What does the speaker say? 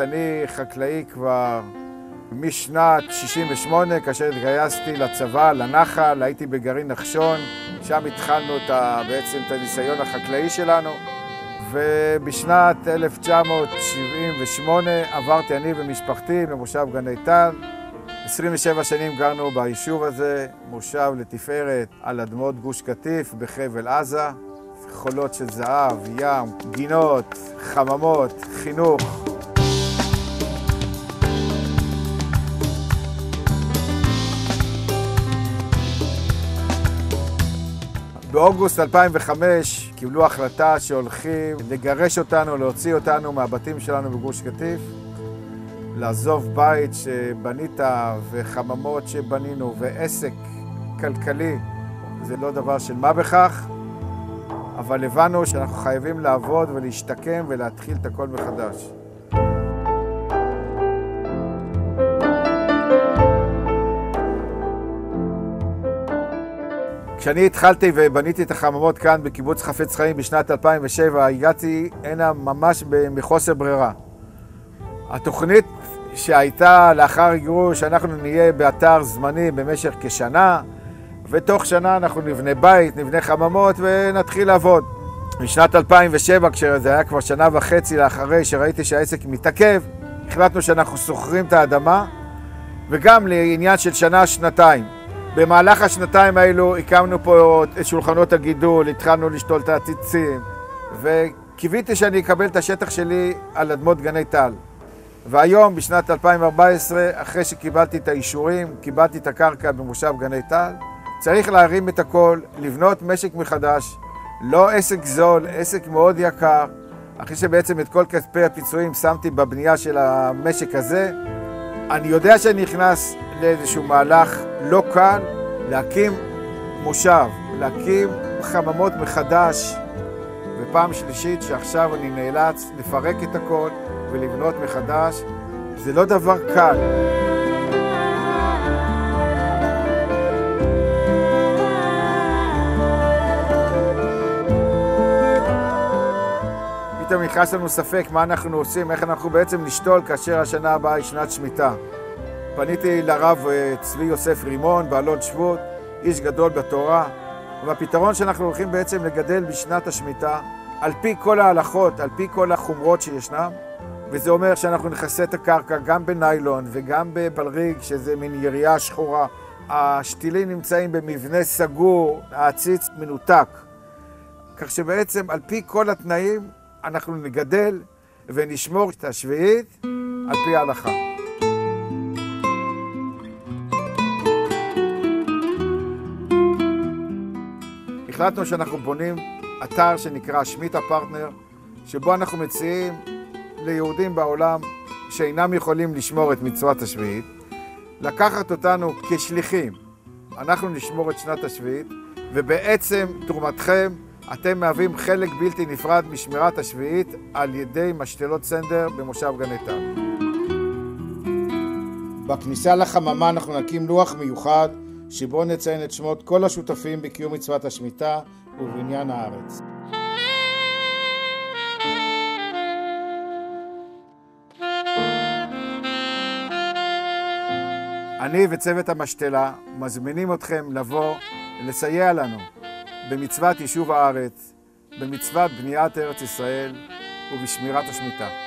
אני חקלאי כבר משנת 68, כאשר התגייסתי לצבא, לנחל, הייתי בגרעין נחשון, שם התחלנו בעצם את הניסיון החקלאי שלנו. ובשנת 1978 עברתי אני ומשפחתי למושב גני טל. 27 שנים גרנו ביישוב הזה, מושב לתפארת על אדמות גוש קטיף בחבל עזה. חולות של זהב, ים, גינות, חממות, חינוך. באוגוסט 2005 קיבלו החלטה שהולכים לגרש אותנו, להוציא אותנו מהבתים שלנו בגוש קטיף, לעזוב בית שבנית וחממות שבנינו ועסק כלכלי. זה לא דבר של מה בכך, אבל הבנו שאנחנו חייבים לעבוד ולהשתקם ולהתחיל את הכל מחדש. כשאני התחלתי ובניתי את החממות כאן בקיבוץ חפץ חיים בשנת 2007, הגעתי הנה ממש מחוסר ברירה. התוכנית שהייתה לאחר גירוש, שאנחנו נהיה באתר זמני במשך כשנה, ותוך שנה אנחנו נבנה בית, נבנה חממות ונתחיל לעבוד. בשנת 2007, כשזה היה כבר שנה וחצי לאחרי שראיתי שהעסק מתעכב, החלטנו שאנחנו שוכרים את האדמה, וגם לעניין של שנה-שנתיים. במהלך השנתיים האלו הקמנו פה את שולחנות הגידול, התחלנו לשתול את העציצים, וקיוויתי שאני אקבל את השטח שלי על אדמות גני טל. והיום, בשנת 2014, אחרי שקיבלתי את האישורים, קיבלתי את הקרקע במושב גני טל, צריך להרים את הכל, לבנות משק מחדש, לא עסק זול, עסק מאוד יקר. אחרי שבעצם את כל כספי הפיצויים שמתי בבנייה של המשק הזה, אני יודע שאני נכנס לאיזשהו מהלך לא קל, להקים מושב, להקים חממות מחדש, ופעם שלישית שעכשיו אני נאלץ לפרק את הכל ולבנות מחדש. זה לא דבר קל. פתאום נכנס לנו ספק מה אנחנו עושים, איך אנחנו בעצם נשתול כאשר השנה הבאה היא שנת שמיטה. פניתי לרב צבי יוסף רימון באלון שבות, איש גדול בתורה, והפתרון שאנחנו הולכים בעצם לגדל בשנת השמיטה, על פי כל ההלכות, על פי כל החומרות שישנם, וזה אומר שאנחנו נכסה את הקרקע גם בניילון וגם בבלריג, שזה מין ירייה שחורה. השתילים נמצאים במבנה סגור, העציץ מנותק. כך שבעצם על פי כל התנאים אנחנו נגדל ונשמור את השביעית על פי ההלכה. החלטנו שאנחנו בונים אתר שנקרא שמיטה פרטנר, שבו אנחנו מציעים ליהודים בעולם שאינם יכולים לשמור את מצוות השביעית, לקחת אותנו כשליחים. אנחנו נשמור את שנת השביעית, ובעצם תרומתכם, אתם מהווים חלק בלתי נפרד משמירת השביעית על ידי משתלות סנדר במושב גני טל. בכניסה לחממה אנחנו נקים לוח מיוחד, שבו נציין את שמות כל השותפים בקיום מצוות השמיטה ובבניין הארץ. אני וצוות המשתלה מזמינים אתכם לבוא ולסייע לנו במצוות יישוב הארץ, במצוות בניית ארץ ישראל ובשמירת השמיטה.